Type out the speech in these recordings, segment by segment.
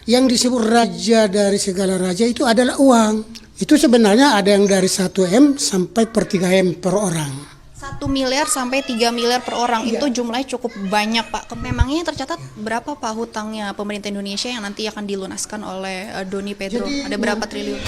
Yang disebut raja dari segala raja itu adalah uang. Itu sebenarnya ada yang dari 1 M sampai per 3 M per orang. 1 miliar sampai 3 miliar per orang, itu jumlahnya cukup banyak Pak. Memangnya tercatat berapa Pak hutangnya pemerintah Indonesia yang nanti akan dilunaskan oleh Doni Pedro? Ada berapa triliun?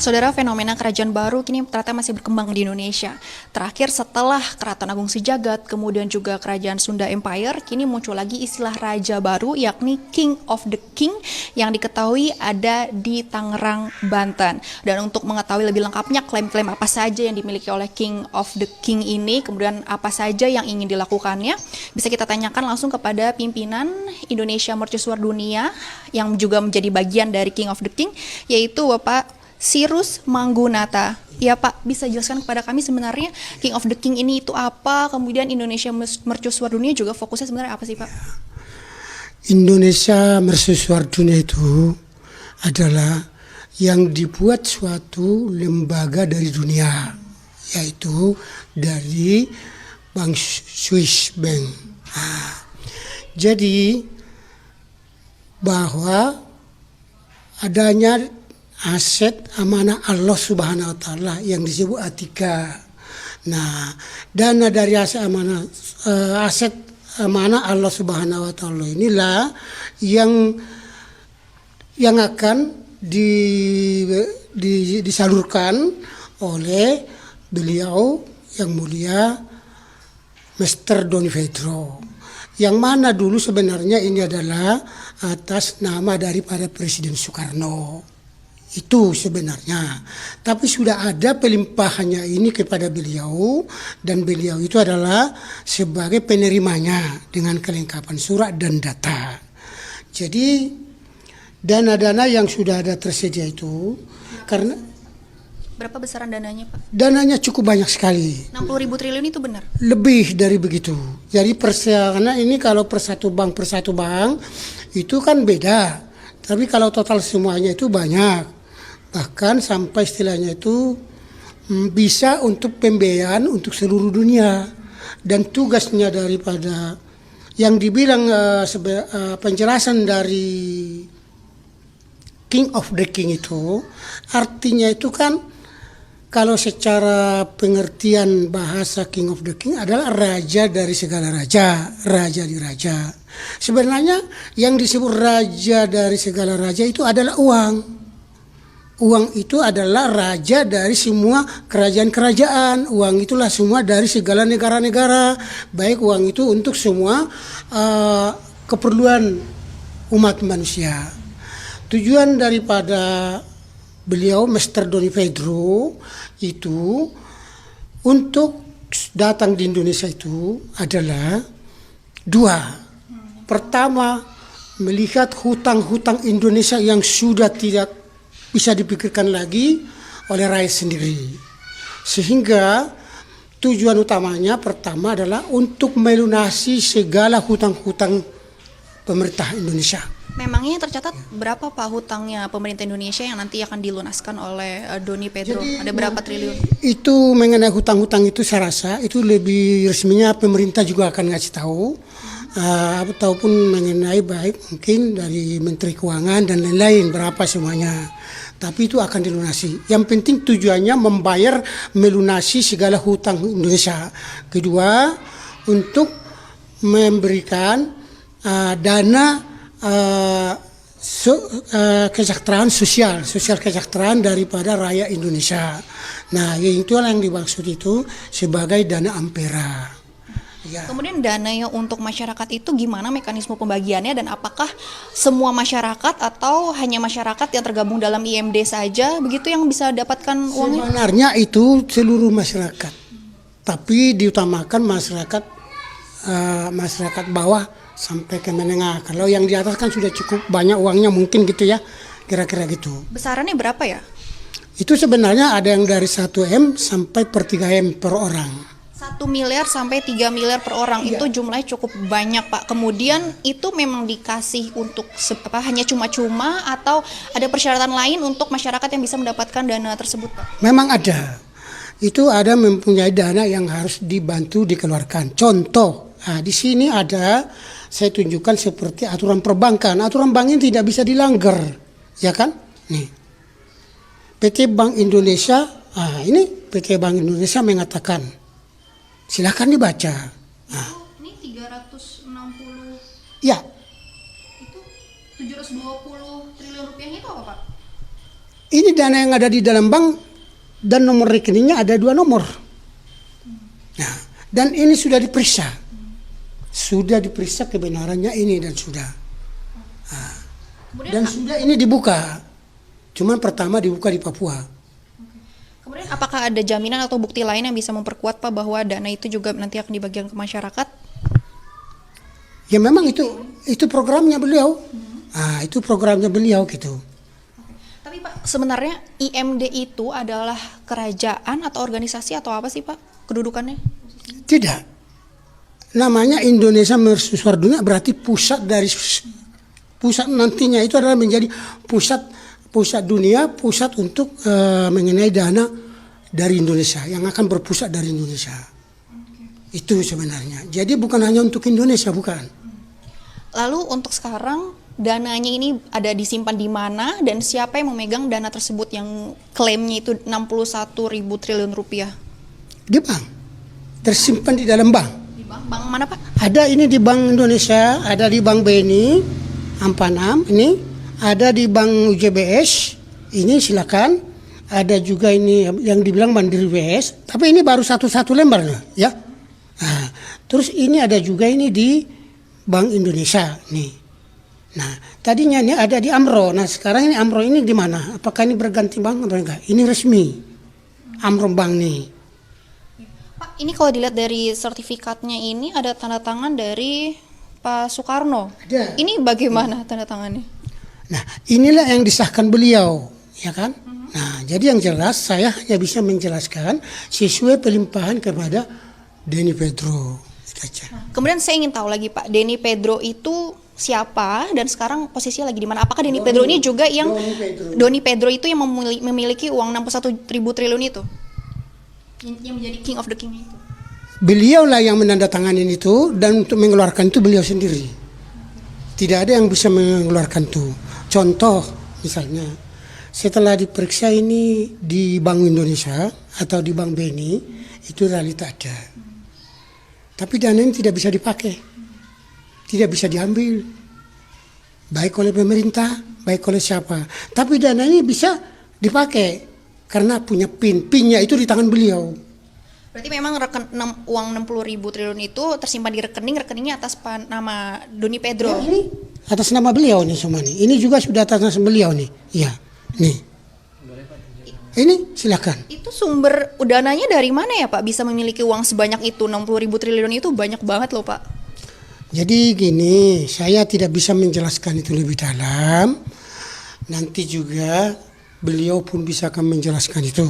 Saudara, fenomena kerajaan baru kini ternyata masih berkembang di Indonesia. Terakhir setelah Keraton Agung Sejagat, kemudian juga Kerajaan Sunda Empire, kini muncul lagi istilah raja baru yakni King of the King yang diketahui ada di Tangerang, Banten. Dan untuk mengetahui lebih lengkapnya klaim-klaim apa saja yang dimiliki oleh King of the King ini, kemudian apa saja yang ingin dilakukannya, bisa kita tanyakan langsung kepada pimpinan Indonesia Mercusuar Dunia yang juga menjadi bagian dari King of the King, yaitu Bapak Sirus Manggunata. Ya Pak, bisa jelaskan kepada kami sebenarnya King of the King ini itu apa? Kemudian Indonesia Mercusuar Dunia juga fokusnya sebenarnya apa sih Pak? Indonesia Mercusuar Dunia itu adalah yang dibuat suatu lembaga dari dunia, yaitu dari Bank Swiss Bank. Jadi bahwa adanya aset amanah Allah Subhanahu wa Ta'ala yang disebut Atika. Nah, dana dari aset amanah Allah Subhanahu wa Ta'ala inilah yang akan disalurkan oleh beliau yang mulia Mr. Doni Pedro. Yang mana dulu sebenarnya ini adalah atas nama daripada Presiden Soekarno. Itu sebenarnya, tapi sudah ada pelimpahannya ini kepada beliau, dan beliau itu adalah sebagai penerimanya dengan kelengkapan surat dan data. Jadi dana-dana yang sudah ada tersedia itu, karena berapa besaran dananya Pak? Dananya cukup banyak sekali. 60.000 triliun itu benar? Lebih dari begitu. Jadi karena ini kalau per satu bank itu kan beda. Tapi kalau total semuanya itu banyak. Bahkan sampai istilahnya itu bisa untuk pembiayaan untuk seluruh dunia. Dan tugasnya daripada yang dibilang penjelasan dari King of the King itu, artinya itu kan kalau secara pengertian bahasa King of the King adalah raja dari segala raja, raja di raja. Sebenarnya yang disebut raja dari segala raja itu adalah uang. Uang itu adalah raja dari semua kerajaan-kerajaan. Uang itulah semua dari segala negara-negara. Baik uang itu untuk semua keperluan umat manusia. Tujuan daripada beliau, Mr. Doni Pedro, itu untuk datang di Indonesia itu adalah dua. Pertama, melihat hutang-hutang Indonesia yang sudah tidak bisa dipikirkan lagi oleh rakyat sendiri. Sehingga tujuan utamanya pertama adalah untuk melunasi segala hutang-hutang pemerintah Indonesia. Memangnya tercatat berapa Pak hutangnya pemerintah Indonesia yang nanti akan dilunaskan oleh Doni Pedro? Ada berapa triliun? Itu mengenai hutang-hutang itu saya rasa itu lebih resminya pemerintah juga akan ngasih tahu. Ataupun mengenai baik mungkin dari Menteri Keuangan dan lain-lain berapa semuanya. Tapi itu akan dilunasi. Yang penting tujuannya melunasi segala hutang Indonesia. Kedua, untuk memberikan dana kesejahteraan sosial kesejahteraan daripada rakyat Indonesia. Nah, itu yang dimaksud itu sebagai dana Ampera. Ya. Kemudian dana yang untuk masyarakat itu gimana mekanisme pembagiannya, dan apakah semua masyarakat atau hanya masyarakat yang tergabung dalam IMD saja begitu yang bisa dapatkan uangnya? Sebenarnya itu seluruh masyarakat, tapi diutamakan masyarakat bawah sampai ke menengah. Kalau yang di atas kan sudah cukup banyak uangnya mungkin gitu ya, kira-kira gitu. Besarannya berapa ya? Itu sebenarnya ada yang dari 1 M sampai per 3 M per orang. 1 miliar sampai 3 miliar per orang, itu jumlahnya cukup banyak Pak. Kemudian itu memang dikasih untuk hanya cuma-cuma atau ada persyaratan lain untuk masyarakat yang bisa mendapatkan dana tersebut Pak? Memang ada. itu ada mempunyai dana yang harus dibantu dikeluarkan. Contoh, di sini ada saya tunjukkan seperti aturan perbankan. Aturan bank ini tidak bisa dilanggar, ya kan? Nih, PT Bank Indonesia, ini PT Bank Indonesia mengatakan, silakan dibaca. Ini 360, Ya, itu 720 triliun rupiahnya itu apa Pak? ini dana yang ada di dalam bank dan nomor rekeningnya ada 2 nomor. Nah, dan ini sudah diperiksa. Sudah diperiksa kebenarannya ini dan sudah. Kemudian, Dan sudah ini dibuka. Cuman pertama dibuka di Papua. kemudian apakah ada jaminan atau bukti lain yang bisa memperkuat Pak bahwa dana itu juga nanti akan dibagikan ke masyarakat? Ya memang itu programnya beliau. Itu programnya beliau gitu. Tapi Pak, sebenarnya IMD itu adalah kerajaan atau organisasi atau apa sih Pak kedudukannya? Tidak. Namanya Indonesia Mercusuar Dunia berarti pusat nantinya itu adalah menjadi pusat dunia, pusat untuk mengenai dana dari Indonesia yang akan berpusat dari Indonesia. Itu sebenarnya. Jadi bukan hanya untuk Indonesia, bukan. Lalu untuk sekarang dananya ini ada disimpan di mana dan siapa yang memegang dana tersebut yang klaimnya itu 61.000 triliun rupiah? Di bank. Tersimpan di dalam bank. Di bank mana Pak? Ada ini di Bank Indonesia, ada di Bank BNI, Ampanam, ini ada di Bank UJBS, ini silakan. Ada juga ini yang dibilang Mandiri WS, tapi ini baru satu lembar ya. Nah, terus ini ada juga ini di Bank Indonesia nih. Nah, tadinya ini ada di Amro. Nah, sekarang ini Amro ini di mana? Apakah ini berganti bank atau enggak? Ini resmi. Amro Bank nih. Pak, ini kalau dilihat dari sertifikatnya ini ada tanda tangan dari Pak Soekarno. Ada. Ini bagaimana tanda tangannya? Nah, inilah yang disahkan beliau, ya kan? Nah, jadi yang jelas saya hanya bisa menjelaskan sesuai pelimpahan kepada Denny Pedro. Itu aja. Kemudian saya ingin tahu lagi Pak, Denny Pedro itu siapa dan sekarang posisinya lagi di mana? Apakah Denny Pedro ini juga yang Doni Pedro itu yang memiliki uang 61.000 triliun itu? Yang menjadi king of the king itu. Beliaulah yang menandatangani itu dan untuk mengeluarkan itu beliau sendiri. Tidak ada yang bisa mengeluarkan itu. Contoh misalnya setelah diperiksa ini di Bank Indonesia atau di Bank BNI itu realita ada. Tapi dana ini tidak bisa dipakai. Tidak bisa diambil. Baik oleh pemerintah, baik oleh siapa. Tapi dana ini bisa dipakai karena punya PIN. PIN-nya itu di tangan beliau. Berarti memang uang 60.000 triliun itu tersimpan di rekeningnya atas nama Doni Pedro. Ya, ini atas nama beliau nih semua nih. Ini juga sudah atas nama beliau nih. Iya, nih. Ini silakan. Itu sumber dananya dari mana ya Pak bisa memiliki uang sebanyak itu? 60.000 triliun itu banyak banget loh Pak. Jadi gini, saya tidak bisa menjelaskan itu lebih dalam. Nanti juga beliau pun bisa akan menjelaskan itu.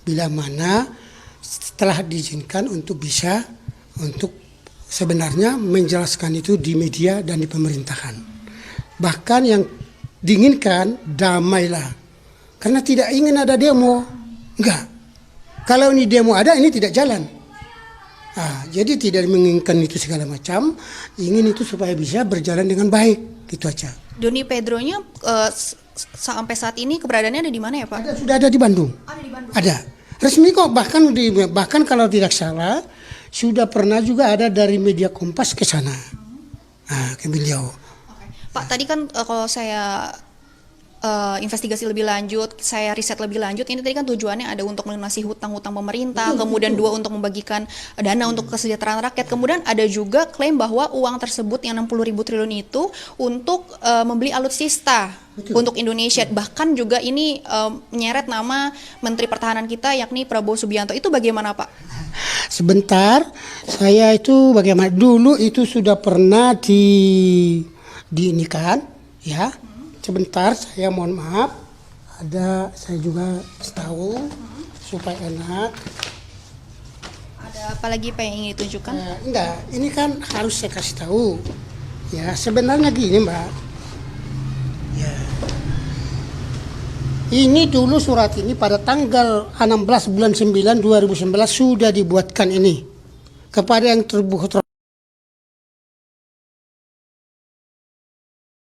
Bila mana setelah diizinkan untuk bisa untuk sebenarnya menjelaskan itu di media dan di pemerintahan. Bahkan yang diinginkan damailah. Karena tidak ingin ada demo. Enggak. Kalau ini demo ada, ini tidak jalan. Jadi tidak menginginkan itu segala macam. Ingin itu supaya bisa berjalan dengan baik. Gitu aja. Doni Pedronya sampai saat ini keberadaannya ada di mana ya Pak? Sudah ada di Bandung. Ada di Bandung. Ada. Resmi kok. Bahkan kalau tidak salah, sudah pernah juga ada dari media Kompas ke sana. Ke beliau. Oke. Pak, tadi kan kalau saya investigasi lebih lanjut, saya riset lebih lanjut, ini tadi kan tujuannya ada untuk melunasi hutang-hutang pemerintah, kemudian 2 untuk membagikan dana untuk kesejahteraan rakyat, kemudian ada juga klaim bahwa uang tersebut yang 60.000 triliun itu untuk membeli alutsista untuk Indonesia, bahkan juga ini menyeret nama Menteri Pertahanan kita yakni Prabowo Subianto. Itu bagaimana Pak? Sebentar, saya itu bagaimana dulu itu sudah pernah diinikan ya. Sebentar, saya mohon maaf. Saya juga tahu supaya enak. Ada apa lagi Pak yang ingin ditunjukkan? Enggak, ini kan harus saya kasih tahu. Ya, sebenarnya gini Mbak. Ya. Ini dulu surat ini pada tanggal 16 bulan 9 2019 sudah dibuatkan ini kepada yang terbuka